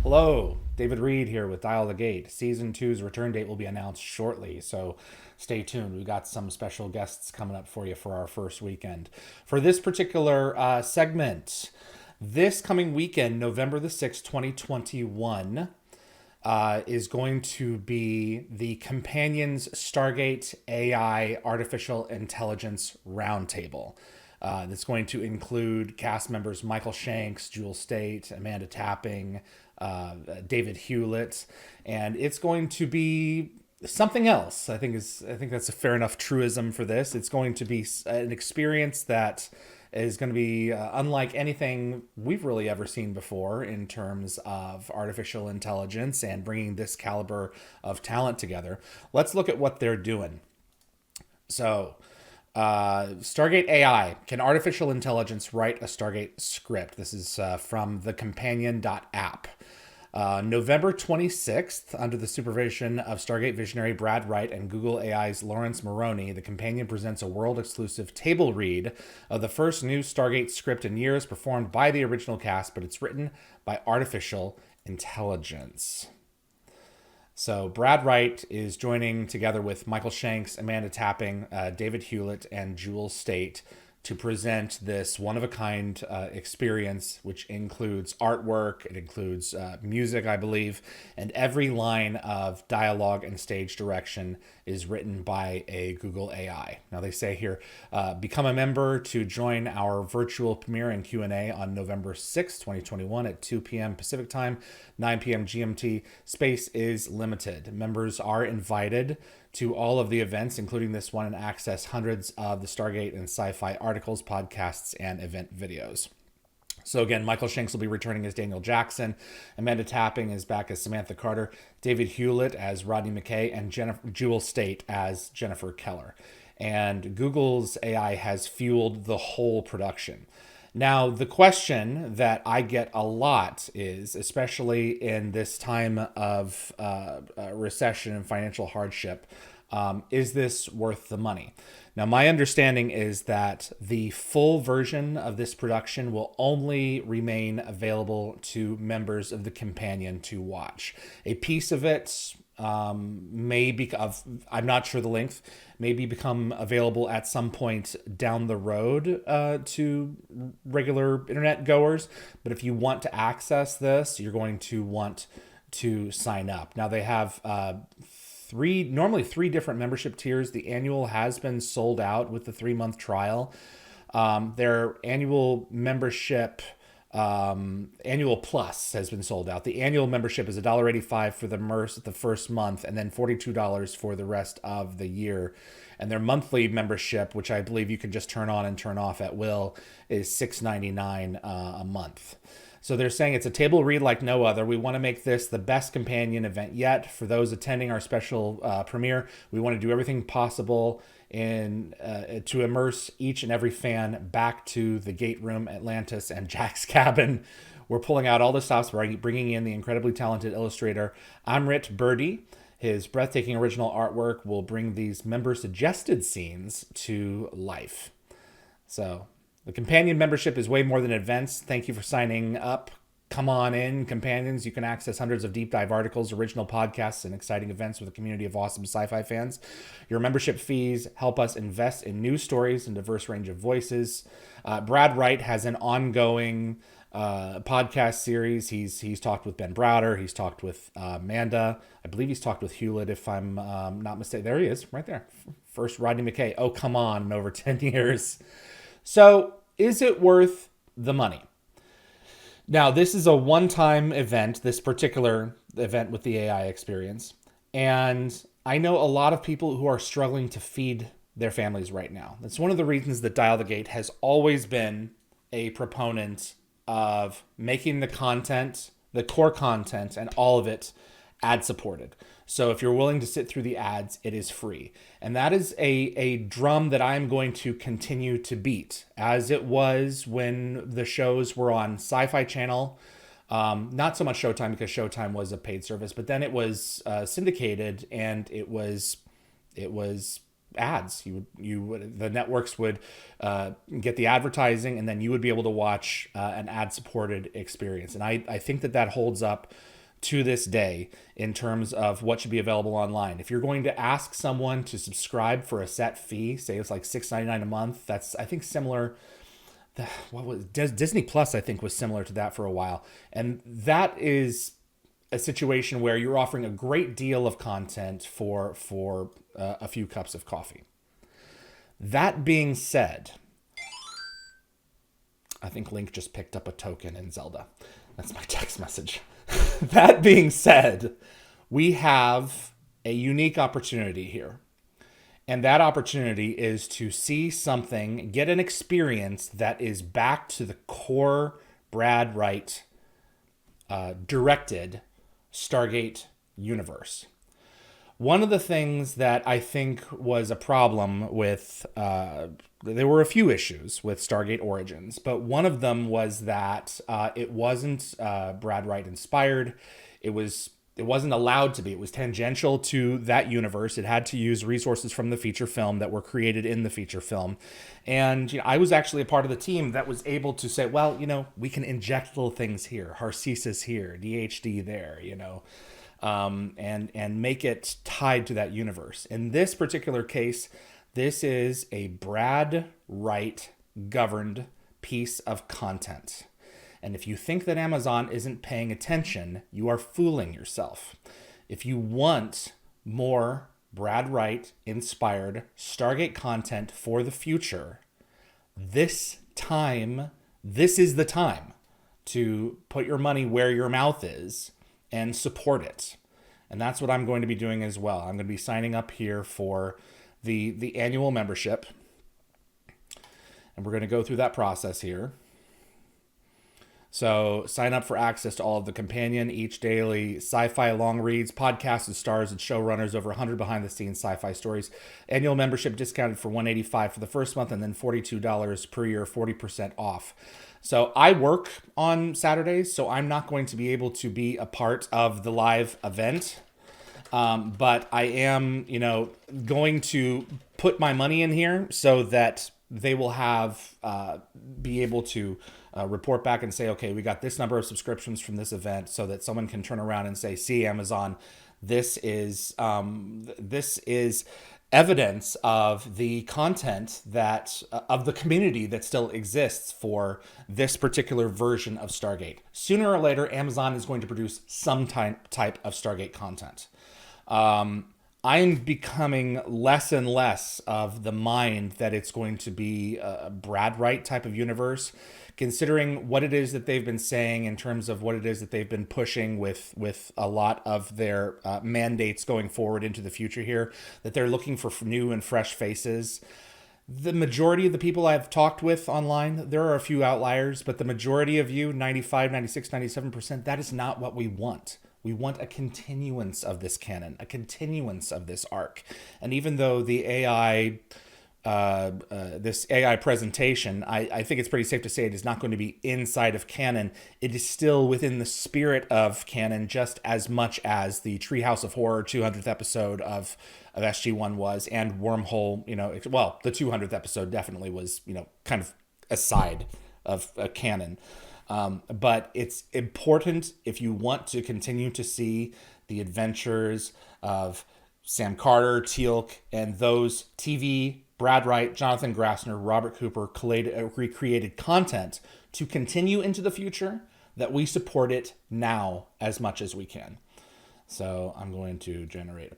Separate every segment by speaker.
Speaker 1: Hello, David Reed here with Dial the Gate. Season two's return date will be announced shortly, so stay tuned. We've got some special guests coming up for you for our first weekend. For this particular segment, this coming weekend, November the 6th, 2021, is going to be the Companions Stargate AI Artificial Intelligence Roundtable. That's going to include cast members Michael Shanks, Jewel State, Amanda Tapping, David Hewlett, and it's going to be something else. I think that's a fair enough truism for this. It's going to be an experience that is going to be unlike anything we've really ever seen before in terms of artificial intelligence and bringing this caliber of talent together. Let's look at what they're doing. So, Stargate AI. Can artificial intelligence write a Stargate script? This is from the companion.app. November 26th, under the supervision of Stargate visionary Brad-Wright and Google AI's Lawrence Moroney, the Companion presents a world-exclusive table read of the first new Stargate script in years, performed by the original cast, but it's written by artificial intelligence. So Brad Wright is joining together with Michael Shanks, Amanda Tapping, David Hewlett, and Jewel State to present this one-of-a-kind experience, which includes artwork, it includes music, I believe, and every line of dialogue and stage direction is written by a Google AI. Now they say here, become a member to join our virtual premiere and Q&A on November 6th, 2021 at 2 p.m. Pacific Time, 9 p.m. GMT. Space is limited. Members are invited to all of the events, including this one, and access hundreds of the Stargate and sci-fi articles, podcasts, and event videos. So again, Michael Shanks will be returning as Daniel Jackson. Amanda Tapping is back as Samantha Carter. David Hewlett as Rodney McKay, and Jewel State as Jennifer Keller. And Google's AI has fueled the whole production. Now, the question that I get a lot is, especially in this time of recession and financial hardship, is this worth the money? Now, my understanding is that the full version of this production will only remain available to members of the Companion to watch. A piece of it may be, I'm not sure the length, maybe become available at some point down the road to regular internet goers. But if you want to access this, you're going to want to sign up. Now they have normally three different membership tiers. The annual has been sold out with the 3-month trial. Their annual membership, annual plus, has been sold out. The annual membership is $1.85 for the first month, and then $42 for the rest of the year. And their monthly membership, which I believe you can just turn on and turn off at will, is $6.99 a month. So they're saying it's a table read like no other. We want to make this the best companion event yet. For those attending our special premiere, we want to do everything possible to immerse each and every fan back to the Gate Room, Atlantis, and Jack's cabin. We're pulling out all the stops, bringing in the incredibly talented illustrator Amrit Birdie. His breathtaking original artwork will bring these member-suggested scenes to life. So the Companion membership is way more than events. Thank you for signing up. Come on in, Companions. You can access hundreds of deep dive articles, original podcasts, and exciting events with a community of awesome sci-fi fans. Your membership fees help us invest in new stories and diverse range of voices. Brad Wright has an ongoing podcast series. He's talked with Ben Browder. He's talked with Amanda. I believe he's talked with Hewlett, if I'm not mistaken. There he is, right there. First, Rodney McKay. Oh, come on, in over 10 years. So is it worth the money? Now, this is a one-time event, this particular event with the AI experience. And I know a lot of people who are struggling to feed their families right now. That's one of the reasons that Dial the Gate has always been a proponent of making the content, the core content, and all of it ad-supported. So if you're willing to sit through the ads, it is free. And that is a drum that I'm going to continue to beat, as it was when the shows were on Sci-Fi Channel. Not so much Showtime, because Showtime was a paid service, but then it was syndicated, and it was ads. The networks would get the advertising, and then you would be able to watch an ad-supported experience. And I think that holds up to this day in terms of what should be available online. If you're going to ask someone to subscribe for a set fee, say it's like $6.99 a month, that's I think similar. What was Disney Plus? I think was similar to that for a while, and that is a situation where you're offering a great deal of content for a few cups of coffee. That being said, I think Link just picked up a token in Zelda. That's my text message. That being said, we have a unique opportunity here. And that opportunity is to see something, get an experience that is back to the core Brad-Wright directed Stargate universe. One of the things that I think was a problem with, there were a few issues with Stargate Origins, but one of them was that it wasn't Brad-Wright inspired. It wasn't allowed to be. It was tangential to that universe. It had to use resources from the feature film that were created in the feature film. And I was actually a part of the team that was able to say, well, we can inject little things here, Harcesis here, DHD there, and make it tied to that universe. In this particular case, this is a Brad-Wright governed piece of content. And if you think that Amazon isn't paying attention, you are fooling yourself. If you want more Brad-Wright inspired Stargate content for the future, this is the time to put your money where your mouth is and support it. And that's what I'm going to be doing as well. I'm going to be signing up here for the annual membership. And we're going to go through that process here. So sign up for access to all of the companion, each daily sci-fi long reads, podcasts with stars and showrunners, over 100 behind-the-scenes sci-fi stories. Annual membership discounted for $185 for the first month, and then $42 per year, 40% off. So I work on Saturdays, so I'm not going to be able to be a part of the live event. But I am, going to put my money in here so that they will be able to report back and say, okay, we got this number of subscriptions from this event, so that someone can turn around and say, see, Amazon, this is evidence of the content of the community that still exists for this particular version of Stargate. Sooner or later, Amazon is going to produce some type of Stargate content. I'm becoming less and less of the mind that it's going to be a Brad-Wright type of universe, considering what it is that they've been saying in terms of what it is that they've been pushing with a lot of their mandates going forward into the future here, that they're looking for new and fresh faces. The majority of the people I've talked with online, there are a few outliers, but the majority of you, 95, 96, 97%, that is not what we want. We want a continuance of this canon, a continuance of this arc. And even though the this AI presentation, I think it's pretty safe to say it is not going to be inside of canon. It is still within the spirit of canon just as much as the Treehouse of Horror 200th episode of SG-1 was, and Wormhole, the 200th episode definitely was, kind of aside of canon. But it's important if you want to continue to see the adventures of Sam Carter, Teal'c, and those TV, Brad-Wright, Jonathan Grassner, Robert Cooper recreated content to continue into the future, that we support it now as much as we can. So I'm going to generate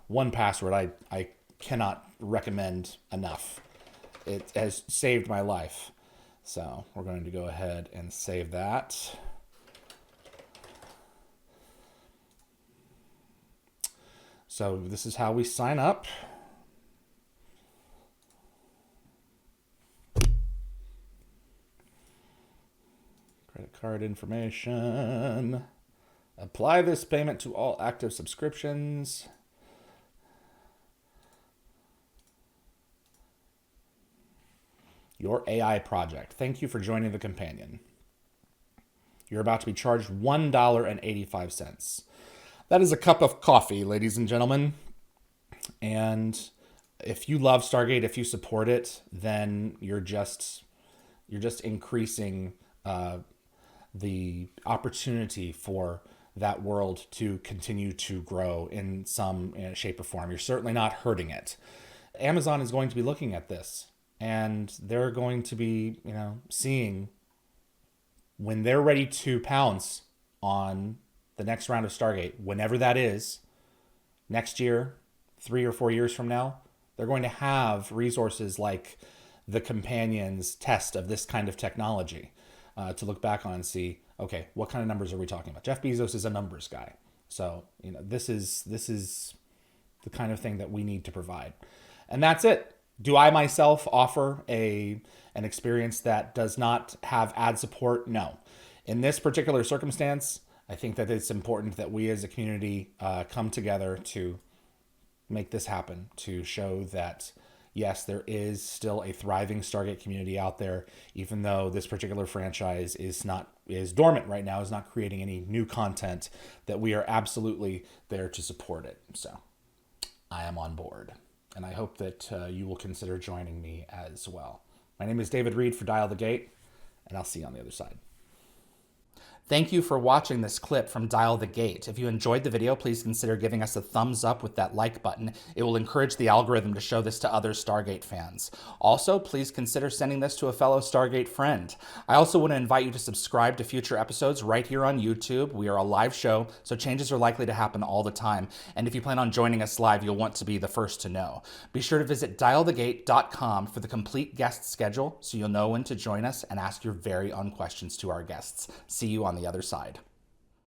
Speaker 1: one password I cannot recommend enough. It has saved my life. So we're going to go ahead and save that. So this is how we sign up. Credit card information. Apply this payment to all active subscriptions. Your AI project. Thank you for joining the companion. You're about to be charged $1.85. That is a cup of coffee, ladies and gentlemen. And if you love Stargate, if you support it, then you're just increasing the opportunity for that world to continue to grow in some shape or form. You're certainly not hurting it. Amazon is going to be looking at this, and they're going to be, seeing when they're ready to pounce on the next round of Stargate, whenever that is, next year, 3 or 4 years from now, they're going to have resources like the Companions test of this kind of technology to look back on and see, okay, what kind of numbers are we talking about? Jeff Bezos is a numbers guy. So, this is the kind of thing that we need to provide. And that's it. Do I myself offer an experience that does not have ad support? No. In this particular circumstance, I think that it's important that we as a community come together to make this happen, to show that, yes, there is still a thriving Stargate community out there, even though this particular franchise is dormant right now, is not creating any new content, that we are absolutely there to support it. So I am on board, and I hope that you will consider joining me as well. My name is David Reed for Dial the Gate, and I'll see you on the other side. Thank you for watching this clip from Dial the Gate. If you enjoyed the video, please consider giving us a thumbs up with that like button. It will encourage the algorithm to show this to other Stargate fans. Also, please consider sending this to a fellow Stargate friend. I also want to invite you to subscribe to future episodes right here on YouTube. We are a live show, so changes are likely to happen all the time. And if you plan on joining us live, you'll want to be the first to know. Be sure to visit dialthegate.com for the complete guest schedule so you'll know when to join us and ask your very own questions to our guests. See you on the other side.